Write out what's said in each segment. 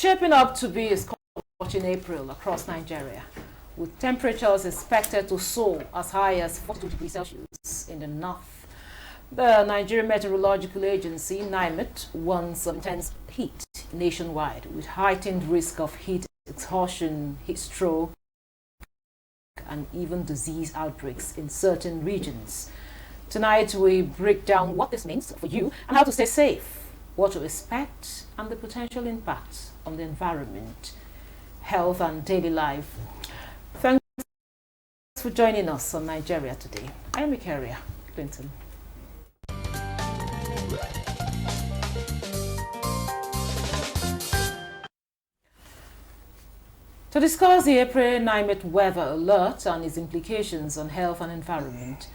shaping up to be a scorching April across Nigeria, with temperatures expected to soar as high as 42 degrees Celsius in the north. The Nigerian Meteorological Agency, NIMET, warns of intense heat nationwide, with heightened risk of heat exhaustion, heat stroke, and even disease outbreaks in certain regions. Tonight, we break down what this means for you and how to stay safe, what to expect, and the potential impact on the environment, health, and daily life. Thanks for joining us on Nigeria Today. I am Ikaria Clinton. To discuss the April NIMET weather alert and its implications on health and environment,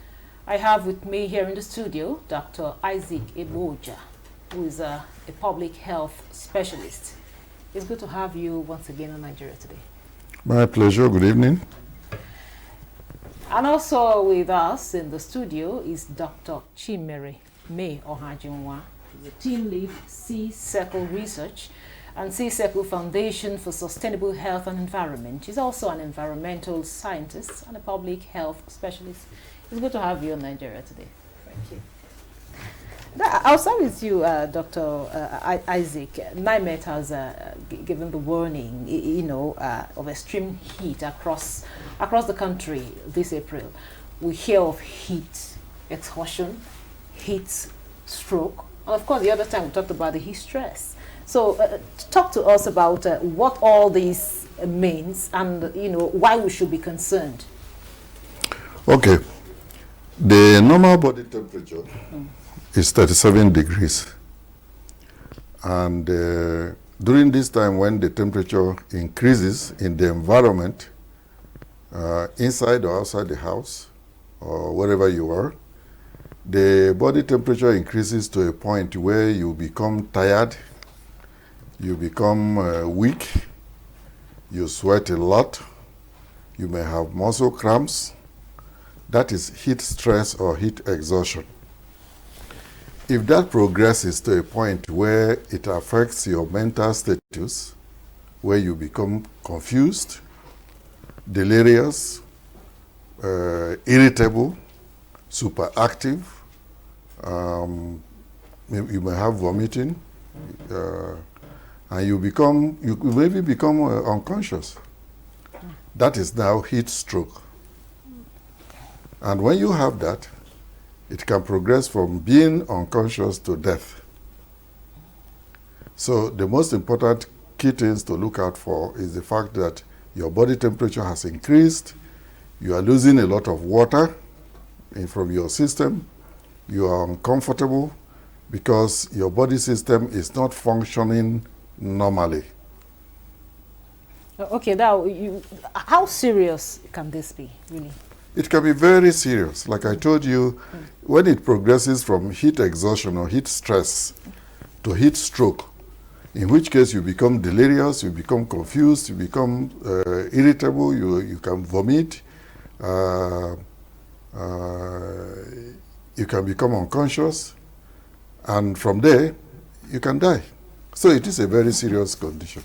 I have with me here in the studio Dr. Isaac Eboja, who is a public health specialist. It's good to have you once again on Nigeria Today. My pleasure. Good evening. And also with us in the studio is Dr. Chimere May Ohajinwa, the team lead C-Circle Research and C-Circle Foundation for Sustainable Health and Environment. She's also an environmental scientist and a public health specialist. It's good to have you on Nigeria Today. Thank you. I'll start with you, Dr. Isaac. NIMET has given the warning, of extreme heat across the country this April. We hear of heat exhaustion, heat stroke, and of course the other time we talked about the heat stress. So talk to us about what all this means and why we should be concerned. Okay. The normal body temperature is 37 degrees. And during this time when the temperature increases in the environment, inside or outside the house or wherever you are, the body temperature increases to a point where you become tired, you become weak, you sweat a lot, you may have muscle cramps. That is heat stress or heat exhaustion. If that progresses to a point where it affects your mental status, where you become confused, delirious, irritable, superactive, you may have vomiting, and you maybe become unconscious. That is now heat stroke. And when you have that, it can progress from being unconscious to death. So the most important key things to look out for is the fact that your body temperature has increased, you are losing a lot of water from your system, you are uncomfortable because your body system is not functioning normally. Okay, now, how serious can this be, really? It can be very serious. Like I told you, when it progresses from heat exhaustion or heat stress to heat stroke, in which case you become delirious, you become confused, you become irritable, you can vomit, you can become unconscious, and from there, you can die. So it is a very serious condition.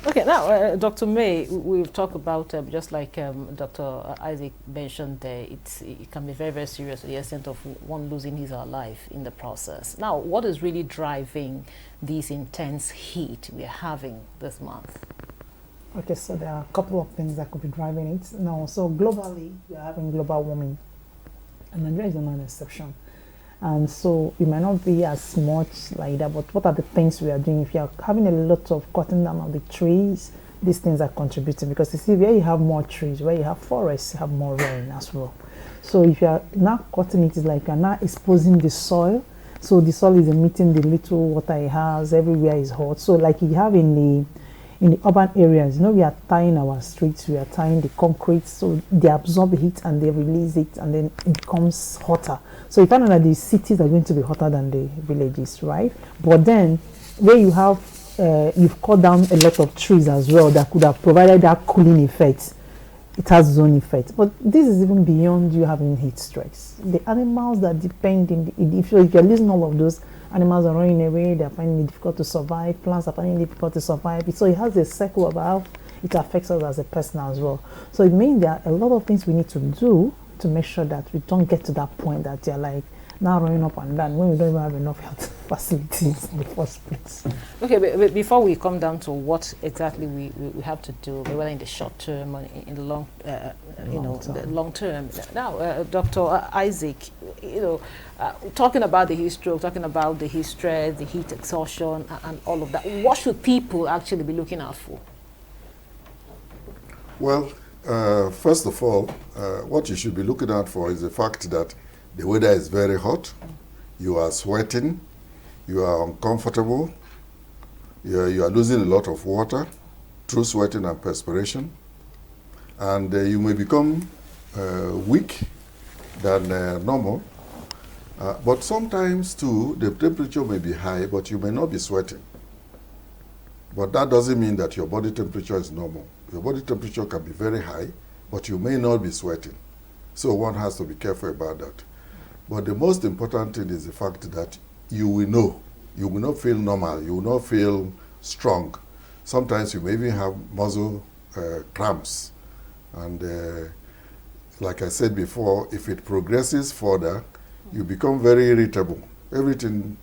Okay, now, Dr. May, we've talked about, just like Dr. Isaac mentioned, it can be very, very serious to the extent of one losing his or her life in the process. Now, what is really driving this intense heat we're having this month? Okay, so there are a couple of things that could be driving it. Now, so globally, we are having global warming, and Nigeria is not an exception. And so it might not be as much like that, but what are the things we are doing? If you are having a lot of cutting down of the trees, these things are contributing, because you see, where you have more trees, where you have forests, you have more rain as well. So if you are now cutting it, it's like you are now exposing the soil. So the soil is emitting the little water it has, everywhere is hot. So like you have in the urban areas, we are tying our streets, we are tying the concrete, so they absorb heat and they release it, and then it becomes hotter. So you find out that the cities are going to be hotter than the villages, right? But then, where you have, you've cut down a lot of trees as well that could have provided that cooling effect. It has its own effect. But this is even beyond you having heat stress. The animals that depend if you're losing all of those, Animals are running away, they're finding it difficult to survive, plants are finding it difficult to survive. So it has a cycle of how it affects us as a person as well. So it means there are a lot of things we need to do to make sure that we don't get to that point that they're like now running up and down when we don't even have enough health facilities in the first place. Okay, but before we come down to what exactly we have to do, whether in the short term or in the long, the long term. Now, Dr. Isaac, talking about the heat stroke, talking about the heat stress, the heat exhaustion, and all of that, what should people actually be looking out for? Well, first of all, what you should be looking out for is the fact that the weather is very hot, you are sweating, you are uncomfortable, you are losing a lot of water through sweating and perspiration, and you may become weak than normal. But sometimes too, the temperature may be high, but you may not be sweating. But that doesn't mean that your body temperature is normal. Your body temperature can be very high, but you may not be sweating. So one has to be careful about that. But the most important thing is the fact that you will know. You will not feel normal. You will not feel strong. Sometimes you may even have muscle cramps. And like I said before, if it progresses further, you become very irritable. Everything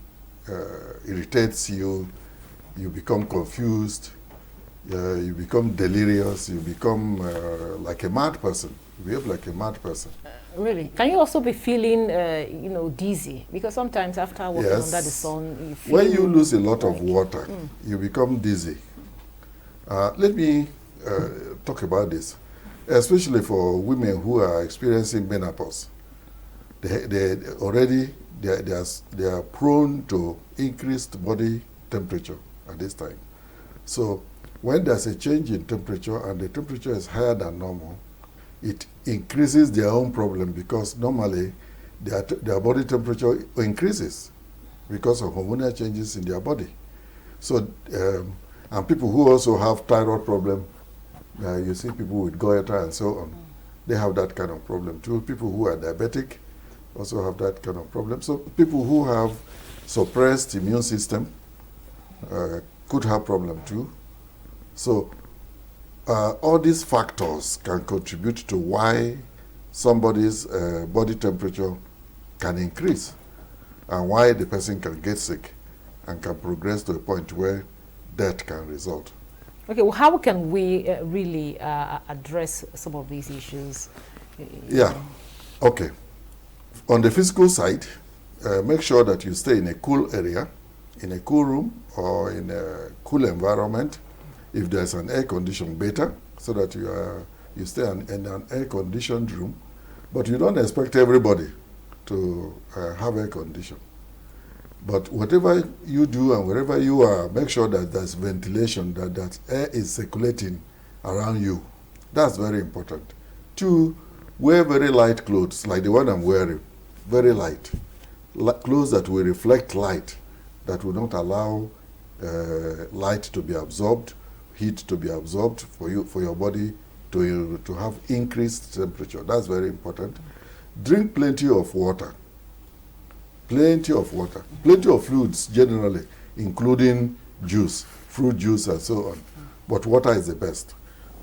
irritates you. You become confused. You become delirious. You become like a mad person. You behave like a mad person. Really? Can you also be feeling, dizzy? Because sometimes after walking Yes. under the sun, you feel... When you lose a lot of water, you become dizzy. Let me talk about this, especially for women who are experiencing menopause. They are prone to increased body temperature at this time. So when there's a change in temperature and the temperature is higher than normal, it increases their own problem because normally their body temperature increases because of hormonal changes in their body. So, and people who also have thyroid problem, you see people with goiter and so on, they have that kind of problem too. People who are diabetic also have that kind of problem. So people who have suppressed immune system could have problem too. So all these factors can contribute to why somebody's body temperature can increase and why the person can get sick and can progress to a point where death can result. Okay, well, how can we really address some of these issues? Yeah, okay. On the physical side, make sure that you stay in a cool area, in a cool room or in a cool environment. If there's an air condition, better, so that you stay in an air-conditioned room. But you don't expect everybody to have air condition. But whatever you do and wherever you are, make sure that there's ventilation, that air is circulating around you. That's very important. 2, wear very light clothes, like the one I'm wearing, very light. Clothes that will reflect light, that will not allow light to be absorbed, heat to be absorbed for your body to have increased temperature. That's very important. Drink plenty of water. Plenty of water. Plenty of fluids generally, including juice, fruit juice and so on. But water is the best.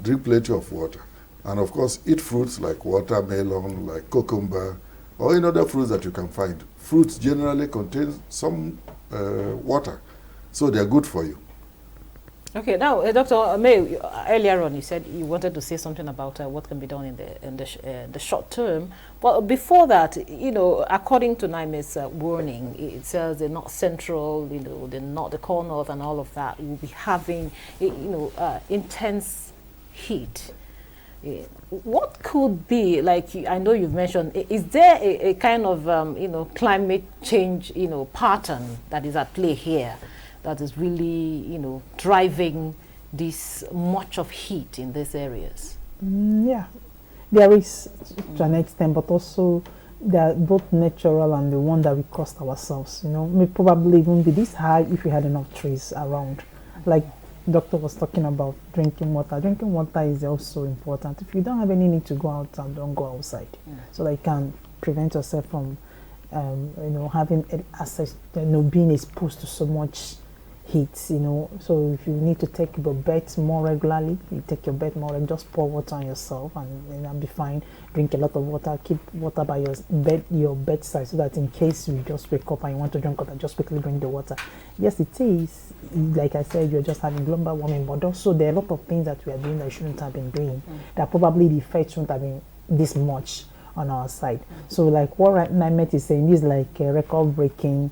Drink plenty of water. And of course, eat fruits like watermelon, like cucumber, or any other fruits that you can find. Fruits generally contain some water, so they're good for you. Okay, now, Dr. May, earlier on you said you wanted to say something about what can be done in the short term. But before that, according to NIMET's warning, it says the North Central, the core North and all of that will be having, intense heat. What could be, like I know you've mentioned, is there a kind of, climate change, pattern that is at play here? That is really, driving this much of heat in these areas? Yeah, there is to an extent, but also they are both natural and the one that we caused ourselves. May probably even be this high if we had enough trees around. Like doctor was talking about drinking water. Drinking water is also important. If you don't have any need to go out, don't go outside. So that you can prevent yourself from having access, being exposed to so much heat, so if you need to take your bath more regularly, you take your bath more and just pour water on yourself, and that'll be fine. Drink a lot of water, keep water by your bedside, so that in case you just wake up and you want to drink water, just quickly drink the water. Yes, it is, like I said, you're just having global warming, but also there are a lot of things that we are doing that we shouldn't have been doing, that probably the effects shouldn't have been this much on our side. So like what NIMET is saying is like a record breaking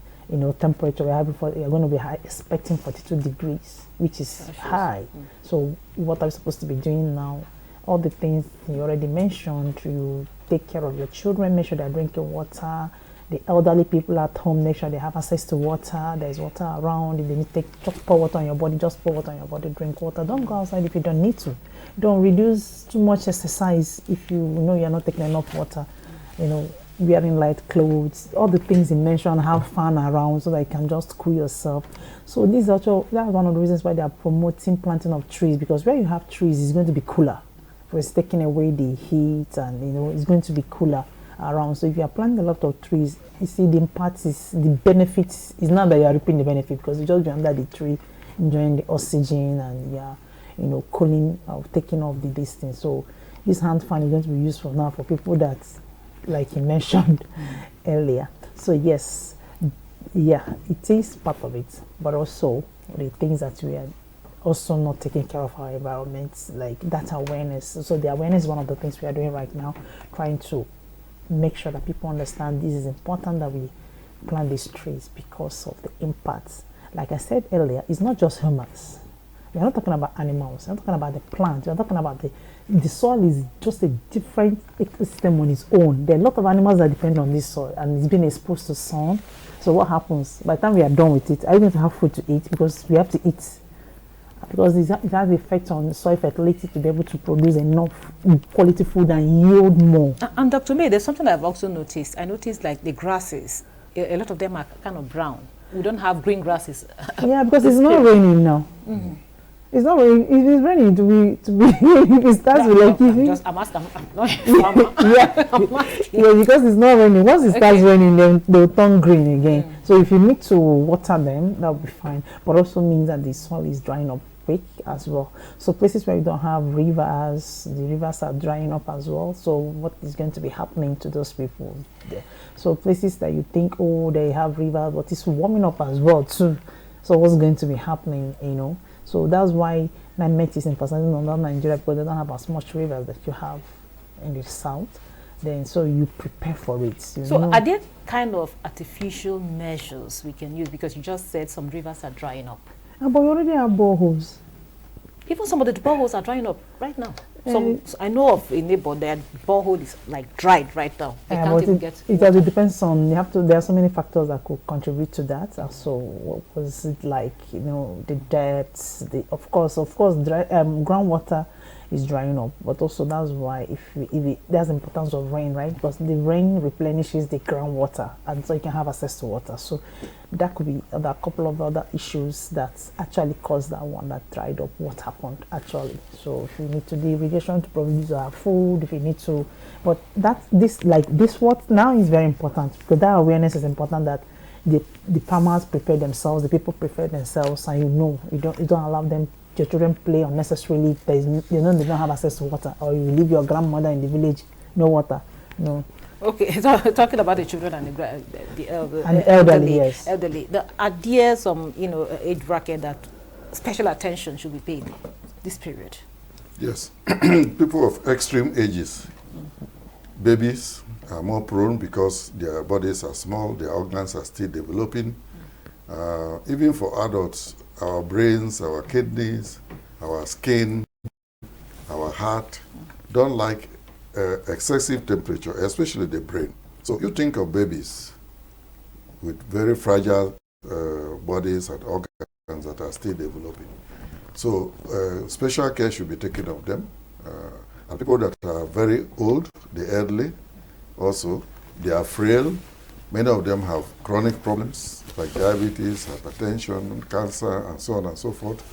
temperature. We're going to be expecting 42 degrees, which is high. So what are we supposed to be doing now? All the things you already mentioned, to take care of your children, make sure they're drinking water. The elderly people at home, make sure they have access to water. There's water around. If they need to just pour water on your body, just pour water on your body, drink water. Don't go outside if you don't need to. Don't reduce too much exercise if you know you're not taking enough water. Wearing light clothes, all the things you mentioned, have fun around so that you can just cool yourself. So that's one of the reasons why they are promoting planting of trees, because where you have trees, it's going to be cooler. It's taking away the heat, and it's going to be cooler around. So if you are planting a lot of trees, you see the impact is, the benefits is not that you are reaping the benefit, because you just be under the tree enjoying the oxygen, and cooling, taking off the distance. So this hand fan is going to be useful now for people that, like you mentioned earlier. So yes, it is part of it, but also the things that we are also not taking care of our environment, like that awareness. So the awareness is one of the things we are doing right now, trying to make sure that people understand this is important, that we plant these trees because of the impacts. Like I said earlier, it's not just humans. We're not talking about animals. We're not talking about the plants. We're talking about the soil is just a different ecosystem on its own. There are a lot of animals that depend on this soil, and it's been exposed to sun. So what happens? By the time we are done with it, are we going to have food to eat? Because we have to eat. Because it has the effect on soil fertility to be able to produce enough quality food and yield more. And Dr. May, there's something I've also noticed. I noticed like the grasses, a lot of them are kind of brown. We don't have green grasses. Yeah, because it's not raining now. It's not raining. If it's raining, if it starts with like I'm asking. I'm not a farmer. I'm asking. Yeah, because it's not raining. Once it starts raining, then they'll turn green again. So if you need to water them, that'll be fine. But also means that the soil is drying up quick as well. So places where you don't have rivers, the rivers are drying up as well. So what is going to be happening to those people there? So places that you think, oh, they have rivers, but it's warming up as well too. So what's going to be happening, So that's why NIMET is emphasizing on Nigeria, because they don't have as much rivers that you have in the south. Then so you prepare for it. So are there kind of artificial measures we can use? Because you just said some rivers are drying up. But we already have boreholes. Even some of the boreholes are drying up right now. I know of a neighbor, their borehole is like dried right now. They can't even get water. It depends on, there are so many factors that could contribute to that. So what was it like, the depths, of course, groundwater is drying up, but also that's why there's the importance of rain, right? Because the rain replenishes the groundwater, and so you can have access to water. So that could be a couple of other issues that actually caused that one that dried up. What happened actually? So if you need to do irrigation to produce our food, if you need to, but this what now is very important, because that awareness is important, that the farmers prepare themselves, the people prepare themselves, and you don't allow your children play unnecessarily. They don't have access to water, or you leave your grandmother in the village, no water, no. Okay, so talking about the children and the elderly, yes. Elderly, are there some age bracket that special attention should be paid this period? Yes, people of extreme ages, babies are more prone because their bodies are small, their organs are still developing. Even for adults, our brains, our kidneys, our skin, our heart don't like excessive temperature, especially the brain. So you think of babies with very fragile bodies and organs that are still developing. So special care should be taken of them. And people that are very old, the elderly, also, they are frail. Many of them have chronic problems like diabetes, hypertension, cancer, and so on and so forth.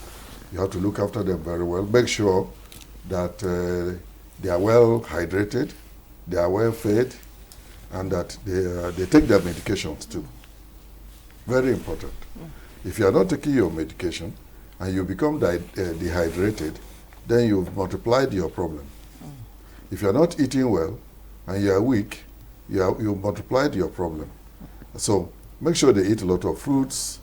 You have to look after them very well. Make sure that they are well hydrated, they are well fed, and that they take their medications too. Very important. If you are not taking your medication and you become dehydrated, then you've multiplied your problem. If you are not eating well and you are weak, you multiplied your problem. So make sure they eat a lot of fruits,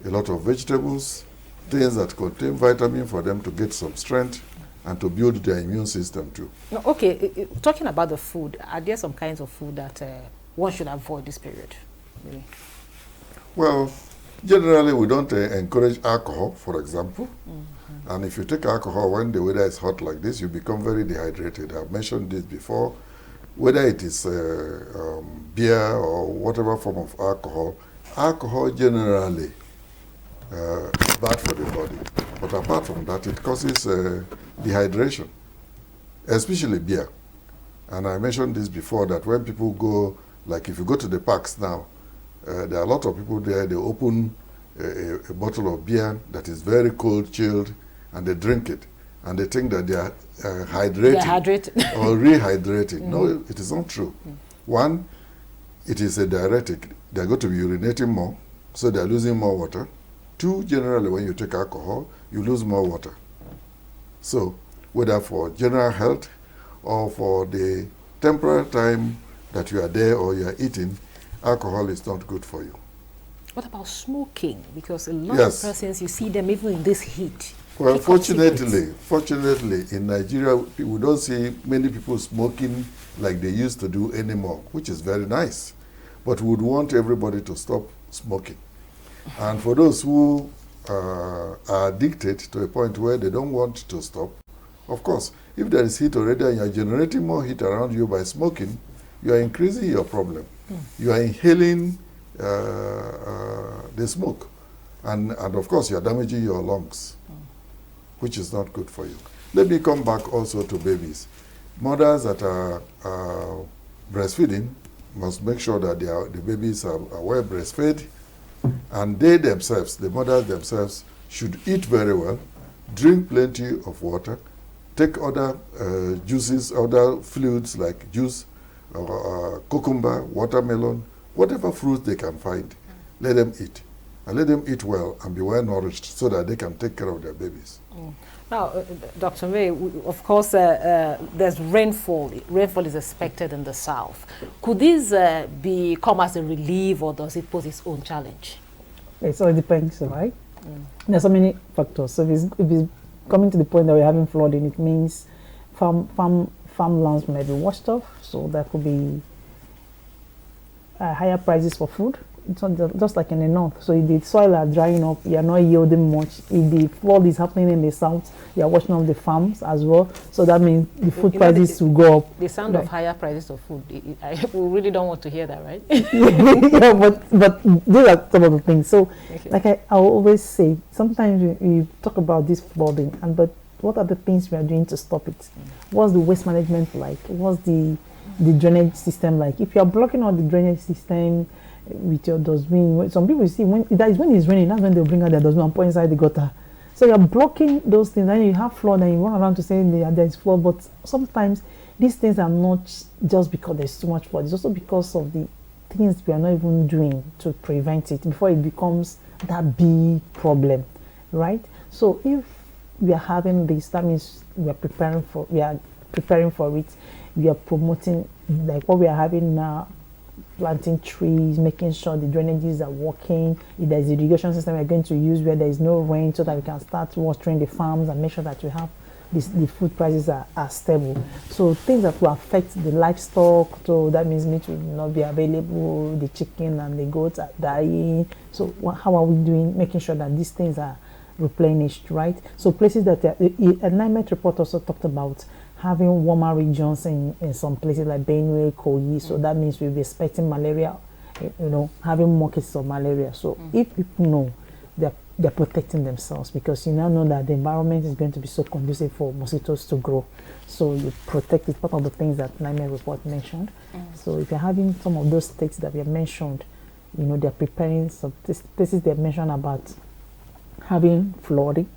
a lot of vegetables, things that contain vitamin for them to get some strength and to build their immune system too. No, okay, talking about the food, are there some kinds of food that one should avoid this period? Really? Well, generally we don't encourage alcohol, for example. And if you take alcohol when the weather is hot like this, you become very dehydrated. I've mentioned this before. Whether it is beer or whatever form of alcohol, alcohol generally is bad for the body. But apart from that, it causes dehydration, especially beer. And I mentioned this before, that when people go, like if you go to the parks now, there are a lot of people there, they open a bottle of beer that is very cold, chilled, and they drink it. And they think that they are hydrating or rehydrating. No, it is not true. One, it is a diuretic. They are going to be urinating more, so they are losing more water. Two, generally when you take alcohol, you lose more water. So whether for general health or for the temporary time that you are there or you are eating, alcohol is not good for you. What about smoking? Because a lot of persons, you see them even in this heat. Well, fortunately, in Nigeria, we don't see many people smoking like they used to do anymore, which is very nice. But we would want everybody to stop smoking. And for those who are addicted to a point where they don't want to stop, of course, if there is heat already and you are generating more heat around you by smoking, you are increasing your problem. You are inhaling the smoke. And of course, you are damaging your lungs, which is not good for you. Let me come back also to babies. Mothers that are breastfeeding must make sure that the babies are well breastfed, and they themselves, the mothers themselves, should eat very well, drink plenty of water, take other juices, other fluids like juice, cucumber, watermelon, whatever fruit they can find, let them eat. And let them eat well and be well nourished so that they can take care of their babies. Now, Dr. May, of course, there's rainfall. Rainfall is expected in the south. Could this come as a relief, or does it pose its own challenge? So it depends, right? There's so many factors. So if it's coming to the point that we're having flooding, it means farmlands might be washed off. So there could be higher prices for food. It's not just like in the north. So if the soil are drying up, you're not yielding much. If the flood is happening in the south, you're washing off the farms as well. So that means the food prices will go up. The sound of higher prices of food, we really don't want to hear that, right? Yeah, but these are some of the things. So like I always say, sometimes we talk about this flooding, but what are the things we are doing to stop it? What's the waste management like? What's the drainage system like? If you are blocking out the drainage system with your dustbin, some people see when it's raining, that's when they'll bring out their dustbin and put inside the gutter. So you're blocking those things, and you have flood, and you run around to say there's flood. But sometimes these things are not just because there's too much flood. It's also because of the things we are not even doing to prevent it before it becomes that big problem, right? So if we are having this, that means we are preparing for it. We are promoting like what we are having now. Planting trees, making sure the drainages are working. If there's irrigation system we're going to use where there is no rain, so that we can start watering the farms and make sure that we have the food prices are stable. So things that will affect the livestock, so that means meat will not be available, the chicken and the goats are dying. So how are we doing, making sure that these things are replenished, right? So places that a NIMET report also talked about having warmer regions in some places like Benue, Kogi. So that means we'll be expecting malaria, having more cases of malaria. So if people know, they're protecting themselves, because you now know that the environment is going to be so conducive for mosquitoes to grow. So you protect it, part of the things that NIMET report mentioned. So if you're having some of those states that we have mentioned, they're preparing some places they mentioned about having flooding.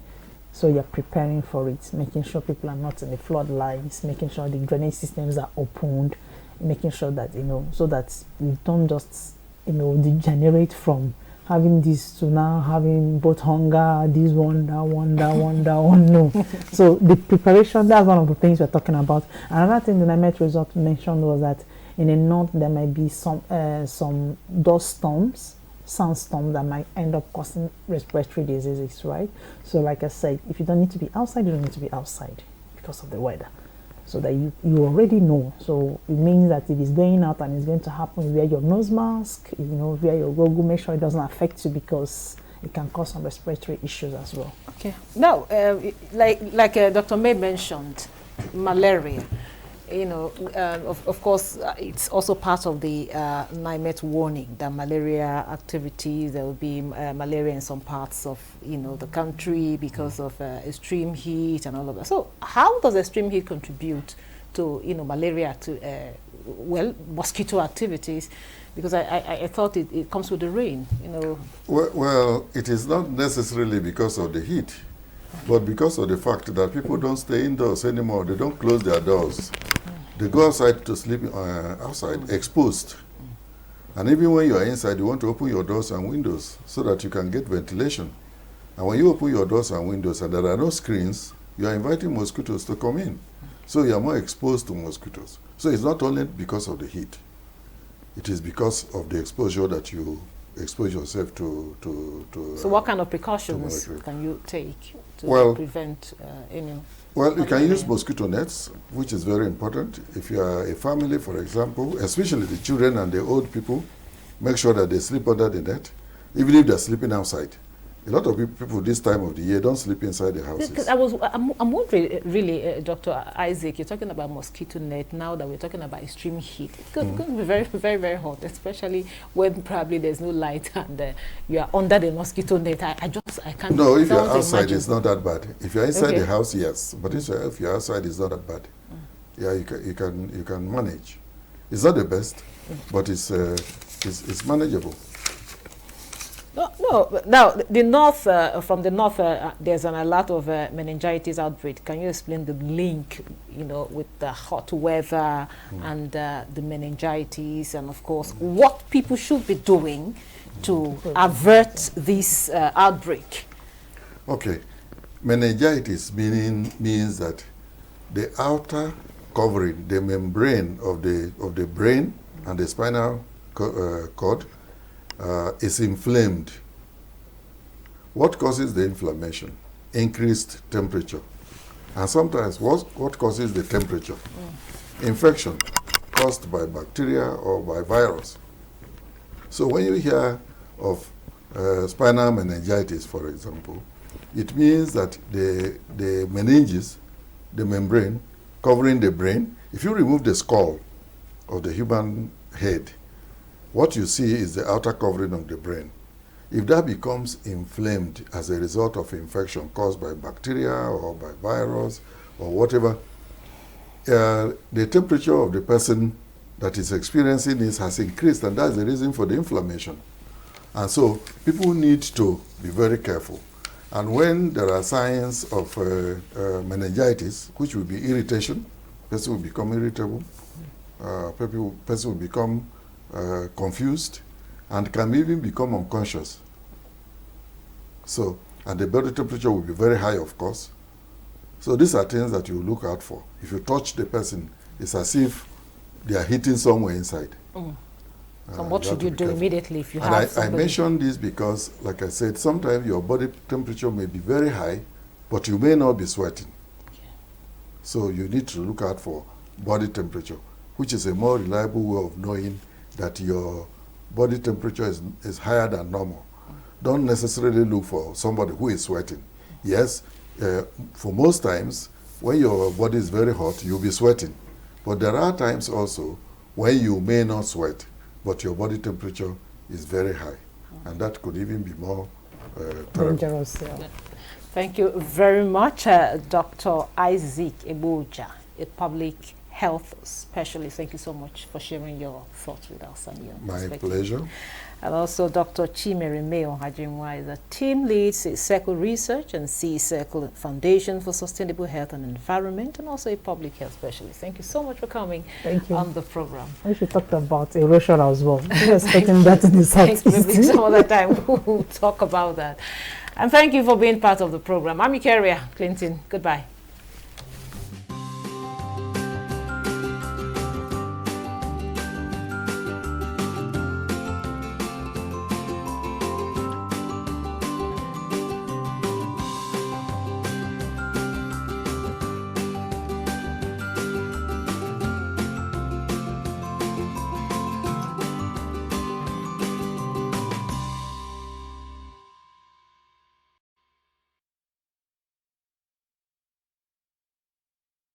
So you're preparing for it, making sure people are not in the flood lines, making sure the drainage systems are opened, making sure that, so that we don't just, degenerate from having this to now having both hunger, this one, that one, that one, that one. No. So the preparation, that's one of the things we're talking about. Another thing the NIMET result mentioned was that in the north there might be some dust storms, sandstorms that might end up causing respiratory diseases, right? So like I said, if you don't need to be outside, you don't need to be outside because of the weather. So that you already know. So it means that if it's going out and it's going to happen, wear your nose mask, wear your goggle, make sure it doesn't affect you because it can cause some respiratory issues as well. Okay. Now, like Dr. May mentioned, malaria. Of course, it's also part of the NIMET warning that malaria activities, there will be malaria in some parts of, the country because of extreme heat and all of that. So how does extreme heat contribute to, malaria, to, mosquito activities? Because I thought it comes with the rain, Well, it is not necessarily because of the heat, but because of the fact that people don't stay indoors anymore. They don't close their doors. They go outside to sleep outside, exposed. And even when you are inside, you want to open your doors and windows so that you can get ventilation. And when you open your doors and windows and there are no screens, you are inviting mosquitoes to come in. So you are more exposed to mosquitoes. So it's not only because of the heat. It is because of the exposure that you expose yourself to. So what kind of precautions can you take to prevent any? Well, you can use mosquito nets, which is very important. If you are a family, for example, especially the children and the old people, make sure that they sleep under the net, even if they're sleeping outside. A lot of people this time of the year don't sleep inside the houses. I'm wondering, really, Dr. Isaac, you're talking about mosquito net now that we're talking about extreme heat. It's going to be very, very, very hot, especially when probably there's no light and you are under the mosquito net. I can't. No, if you're outside, it's not that bad. If you're inside the house, yes. But if you're outside, it's not that bad. Yeah, you can manage. It's not the best, but it's manageable. No. Now, the north, from the north, there's a lot of meningitis outbreak. Can you explain the link, with the hot weather and the meningitis, and of course, what people should be doing to avert this outbreak? Okay, meningitis means that the outer covering, the membrane of the brain and the spinal cord is inflamed. What causes the inflammation? Increased temperature. And sometimes what causes the temperature? Infection caused by bacteria or by virus. So when you hear of spinal meningitis, for example, it means that the meninges, the membrane covering the brain, if you remove the skull of the human head, what you see is the outer covering of the brain. If that becomes inflamed as a result of infection caused by bacteria or by virus or whatever, the temperature of the person that is experiencing this has increased, and that's the reason for the inflammation. And so people need to be very careful. And when there are signs of meningitis, which will be irritation, person will become irritable, person will become confused, and can even become unconscious. So, and the body temperature will be very high, of course. So these are things that you look out for. If you touch the person, it's as if they are hitting somewhere inside. So what should you do immediately if you have somebody? I mentioned this because, like I said, sometimes your body temperature may be very high, but you may not be sweating. So you need to look out for body temperature, which is a more reliable way of knowing that your body temperature is higher than normal. Don't necessarily look for somebody who is sweating. Yes, for most times, when your body is very hot, you'll be sweating. But there are times also when you may not sweat, but your body temperature is very high. And that could even be more dangerous. Yeah. Thank you very much, Dr. Isaac Eboja, a public health specialist. Thank you so much for sharing your thoughts with us and your My perspective. pleasure. And also Dr. Chimeremeo Hajinwa is a team lead, Circle Research and Circle Foundation for Sustainable Health and Environment, and also a public health specialist. Thank you so much for coming on the program. We should talk about erosion as well. We're expecting that in the Southeast. Maybe some other time we'll talk about that. And thank you for being part of the program. I'm Ikeria Clinton. Goodbye.